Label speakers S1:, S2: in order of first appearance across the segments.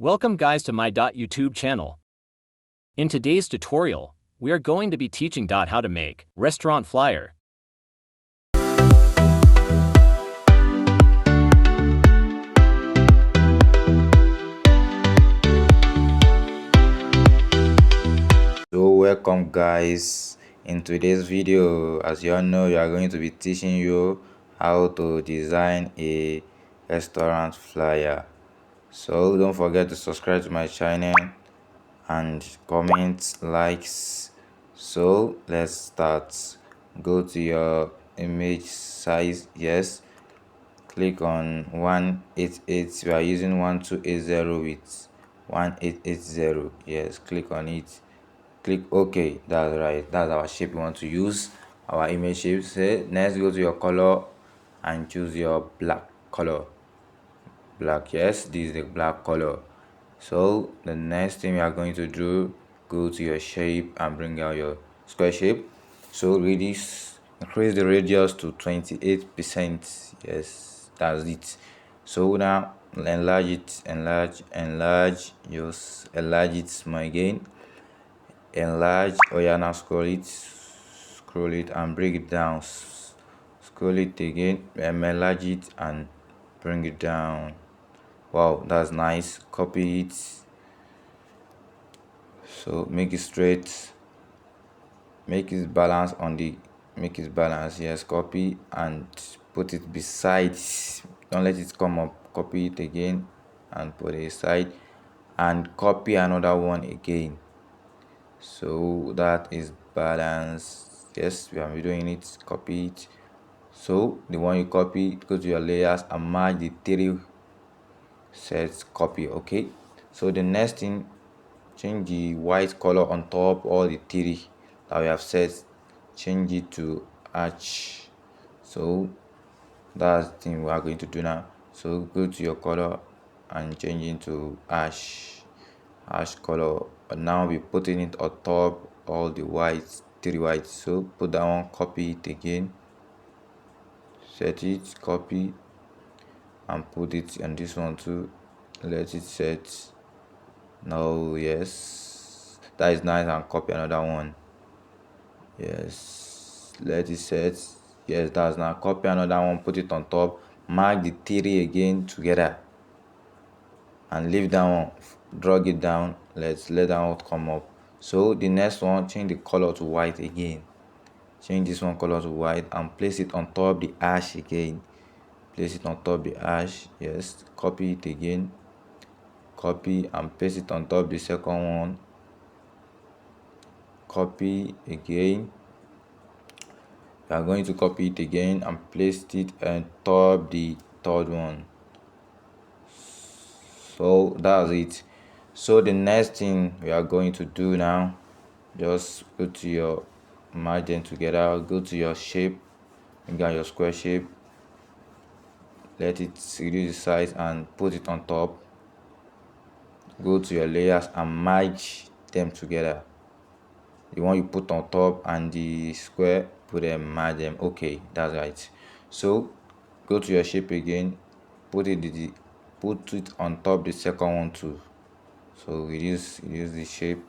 S1: Welcome guys to my YouTube channel. In today's tutorial, we are going to be teaching how to make restaurant flyer.
S2: So welcome guys. In today's video, as you all know, we are going to be teaching you how to design a restaurant flyer. So don't forget to subscribe to my channel and comment, likes. So let's start. Go to your image size. Yes, click on 188. We are using 1280 with 1880. Yes, click on it. Click OK. That's right, that's our shape we want to use, our image shape. Say next, go to your color and choose your black color. Black, yes, this is the black color. So the next thing we are going to do, go to your shape and bring out your square shape. So radius, increase the radius to 28%. Yes, that's it. So now enlarge it, enlarge, just enlarge it small again. Enlarge. Oh yeah, now scroll it and bring it down. Scroll it again, enlarge it and bring it down. Wow, that's nice. Copy it, so make it straight, make it balance on the, make it balance. Yes, copy and put it beside, don't let it come up. Copy it again and put it aside and copy another one again, so that is balance. Yes, we are doing it. Copy it. So the one you copy, go to your layers and merge the three sets. Copy. Okay, so the next thing, change the white color on top all the three that we have set, change it to arch. So that's the thing we are going to do now. So go to your color and change it to ash color. And now we're putting it on top all the whites, three whites. So put that one, copy it again, set it, copy and put it on this one too, let it set. No, yes, that is nice, and copy another one. Yes, let it set. Yes, that's now. Copy another one, put it on top, mark the three again together and leave that one, drag it down. Let's let that one come up. So the next one, change the color to white again, change this one color to white and place it on top the ash again, place it on top the ash. Yes, copy it again, copy and paste it on top the second one, copy again. We are going to copy it again and place it on top the third one. So that's it. So the next thing we are going to do now, just go to your, merge them together, go to your shape, you got your square shape, let it reduce the size and put it on top. Go to your layers and merge them together, the one you put on top and the square, put them, merge them. Okay, that's right. So go to your shape again, put it on top the second one too. So reduce the shape,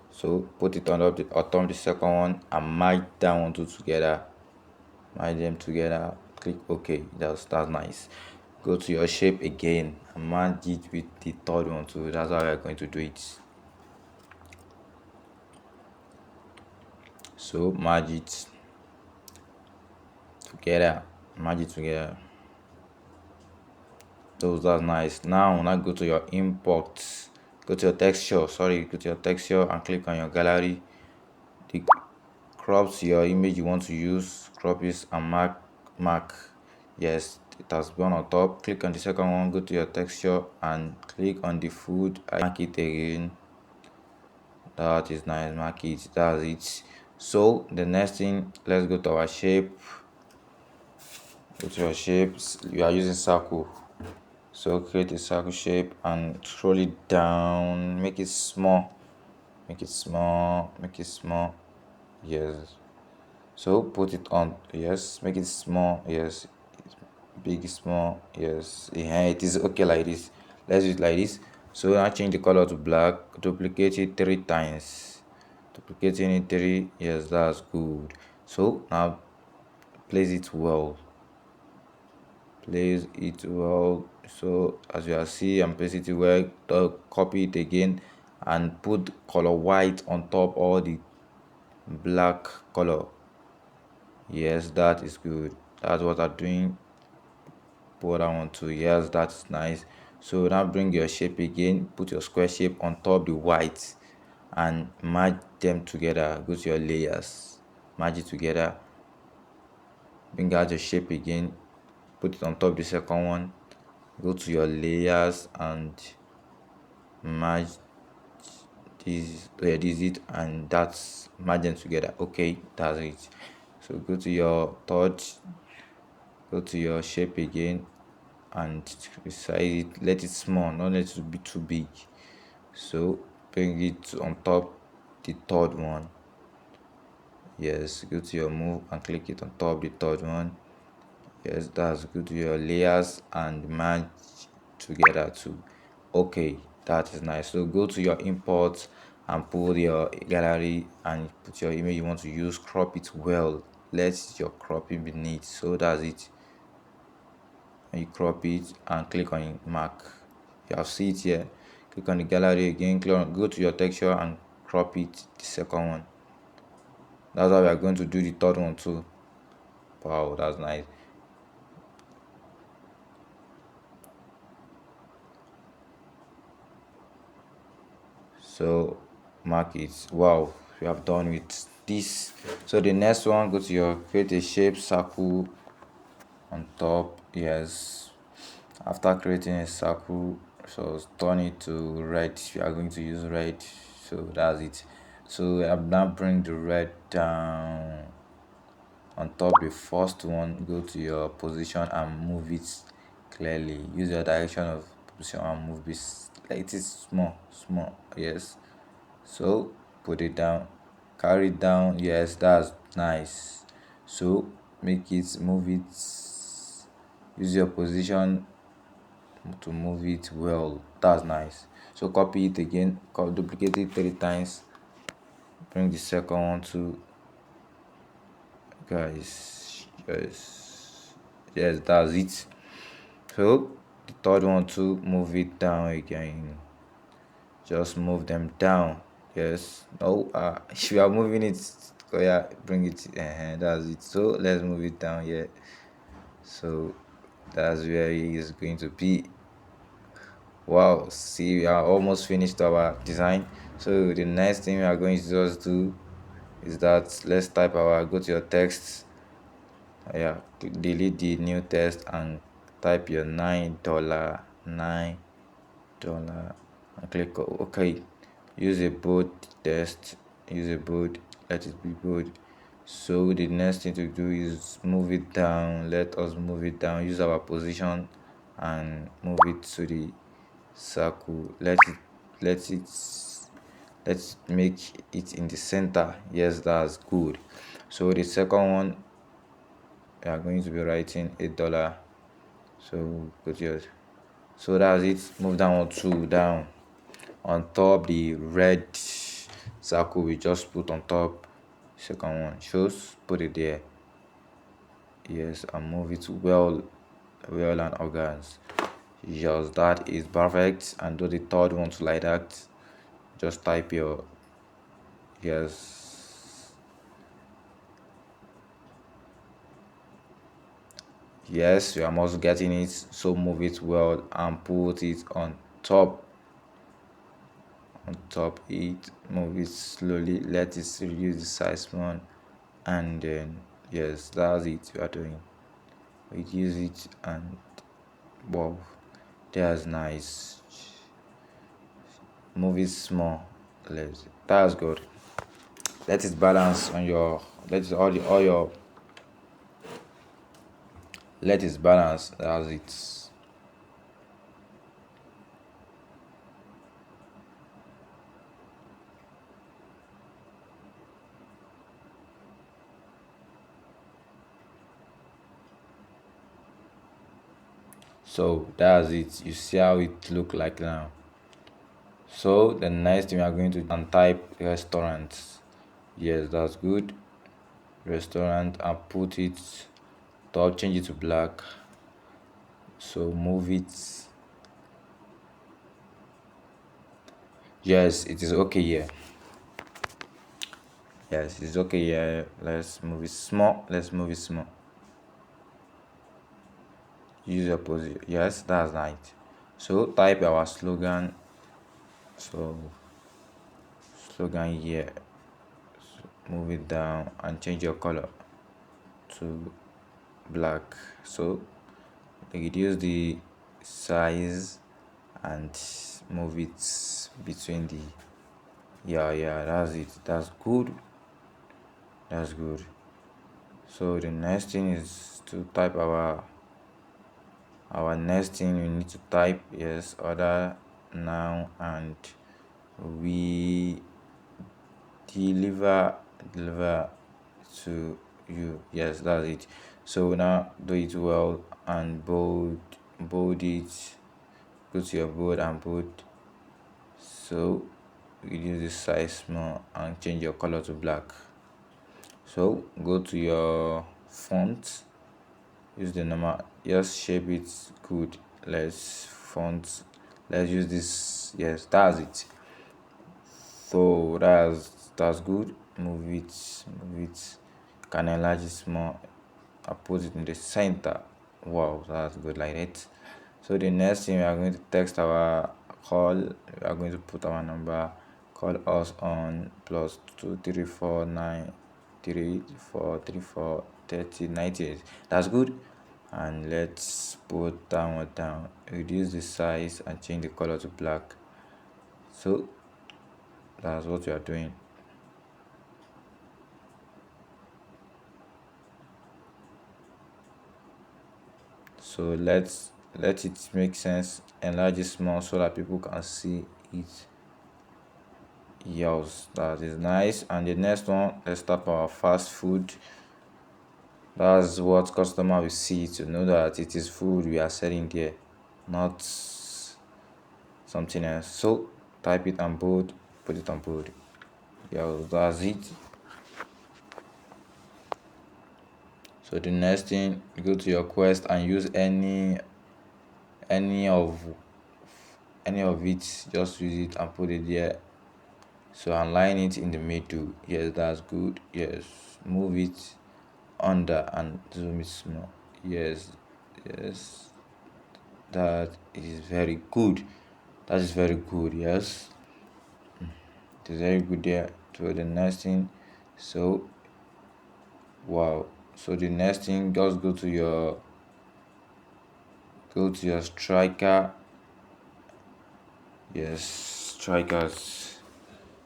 S2: so put it on top the second one and merge that one two together, merge them together. Click OK. That's nice. Go to your shape again and merge it with the third one too. That's how we are going to do it. So merge it together, merge it together. So that's nice. Now go to your import, go to your texture, go to your texture and click on your gallery. The crops your image you want to use, crop it and mark. Yes, it has gone on top. Click on the second one, go to your texture and click on the food, mark it again. That is nice, mark it. That's it. So the next thing, let's go to our shape. Go to your shapes. You are using circle, so create a circle shape and scroll it down, make it small, make it small. Yes, so put it on. Yes, make it small. Yes, big, small. Yes, it is okay like this. Let's do it like this. So now change the color to black, duplicate it 3 times, duplicating it 3. Yes, that's good. So now place it well, so as you can see, I'm placing it well. Copy it again and put color white on top all the black color. Yes, that is good. That's what I'm doing. Put that one too. Yes, that's nice. So now bring your shape again, put your square shape on top the white and merge them together. Go to your layers, merge it together, bring out your shape again, put it on top the second one, go to your layers and merge this it, and that's merge them together. Okay, that's it. So go to your third, go to your shape again and resize it, let it small, not let it be too big. So bring it on top the third one. Yes, go to your move and click it on top the third one. Yes, that's good. To your layers and merge together too. Okay, that is nice. So go to your imports and pull your gallery and put your image you want to use, crop it well, let your cropping be neat. So that's it. And you crop it and click on mark. You have see it here. Click on the gallery again, go to your texture and crop it, the second one. That's how we are going to do the third one too. Wow, that's nice. So mark it. Wow, we have done with this. So the next one, go to your create a shape circle on top. Yes, after creating a circle, so turn it to red. We are going to use red, so that's it. So I now bring the red down on top the first one. Go to your position and move it clearly. Use your direction of position and move it like it is small. Yes, so put it down, carry it down. Yes, that's nice. So make it, move it, use your position to move it well. That's nice. So copy it again, duplicate it 3 times, bring the second one to, guys. Yes, that's it. So the third one to move it down again, just move them down. Yes, no, if you are moving it, oh yeah, bring it, that's it. So let's move it down here. So that's where it is going to be. Wow, see, we are almost finished our design. So the next thing we are going to just do is that let's type our, go to your text, yeah, delete the new text and type your $9 and click OK. Use a bold text, use a bold, let it be bold. So the next thing to do is move it down. Let us move it down, use our position and move it to the circle. Let's make it in the center. Yes, that's good. So the second one, we are going to be writing $8. So go to yours. So that's it. Move down one two down on top the red circle we just put on top. Second one shows, put it there. Yes, and move it well and organs. Just that is perfect. And do the third one to like that. Just type your, yes, yes, you are also getting it. So move it well and put it on top, it, move it slowly, let it reduce the size one, and then yes, that's it. You are doing, reduce it, and wow, that's nice. Move it small, that's good. Let it balance on your, let it all your, let it balance. That's it. So that's it. You see how it look like now. So the next thing we are going to and type restaurant. Yes, that's good. Restaurant, and put it top, change it to black. So move it. Yes, it is okay here. Yes, it's okay here. Let's move it small. Let's move it small. Use your position. Yes, that's right. So type our slogan. So slogan here. Move it down and change your color to black. So reduce the size and move it between the, yeah, that's it. That's good. That's good. So the next thing is to type our next thing we need to type, yes, order now, and we deliver to you. Yes, that's it. So now do it well and bold it. Go to your board and bold. So reduce the size small and change your color to black. So go to your font, use the normal, just shape it good. Let's font, let's use this. Yes, that's it. So that's good. Move it, can enlarge it small. I put it in the center. Wow, that's good, like that. So the next thing, we are going to text our call. We are going to put our number. Call us on +2349343433098. That's good. And let's put that one down. Reduce the size and change the color to black. So that's what we are doing. So let it make sense. Enlarge it small so that people can see it. Yes, that is nice. And the next one, let's start our fast food. That's what customer will see to know that it is food we are selling there, not something else. So type it on board, put it on board. Yeah, that's it. So the next thing, go to your quest and use any of it. Just use it and put it there. So align it in the middle. Yes, that's good. Yes, move it under and zoom it small. Yes, that is very good. That is very good. Yes, it is very good there. To the next thing, so wow. So the next thing, just go to your striker. Yes, strikers.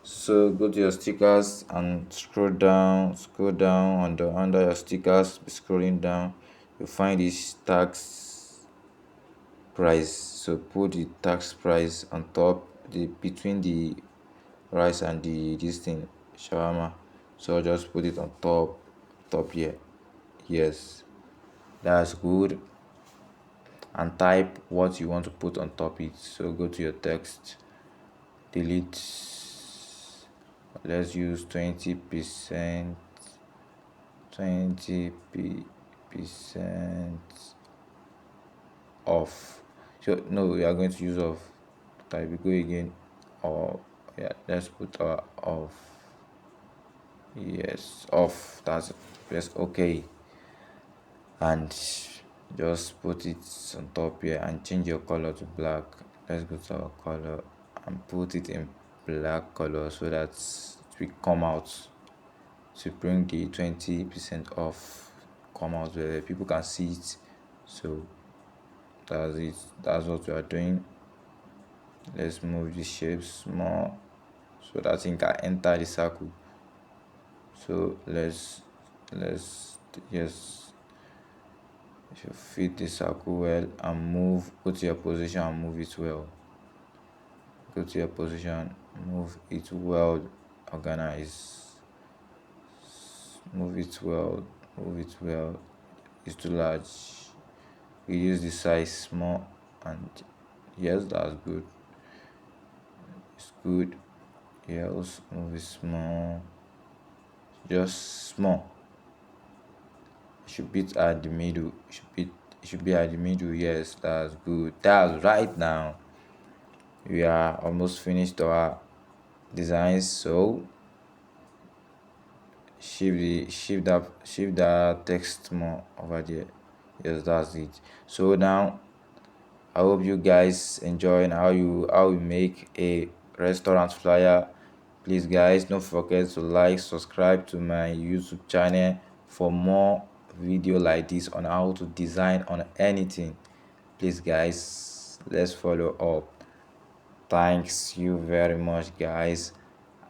S2: So go to your stickers and scroll down under your stickers, be scrolling down. You find this tax price. So put the tax price on top, the between the rice and the this thing, shawarma. So just put it on top here. Yes, that's good. And type what you want to put on top it. So go to your text, delete, let's use 20%, 20% off. So no, we are going to use off. Type, we go again, or yeah, let's put our off. Yes, off. That's, yes, okay. And just put it on top here and change your color to black. Let's go to our color and put it in black color so that it will come out, to bring the 20% off come out where people can see it. So that's it. That's what we are doing. Let's move the shapes more so that thing can enter the circle. So let's yes, if you fit the circle well and move, go to your position and move it well. Go to your position, move it well, organize, move it well, move it well. It's too large, reduce the size small, and yes, that's good. It's good. Yeah, also move it small, just small. It should be at the middle. It should be at the middle. Yes, that's good. That's right. Now we are almost finished our designs. So shift that text more over there. Yes, that's it. So now I hope you guys enjoying how you make a restaurant flyer. Please guys, don't forget to like, subscribe to my YouTube channel for more video like this on how to design on anything. Please guys, let's follow up. Thanks you very much guys.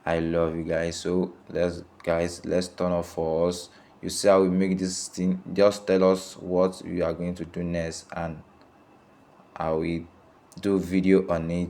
S2: I love you guys. So let's turn off for us. You see how we make this thing. Just tell us what we are going to do next and I will do video on it.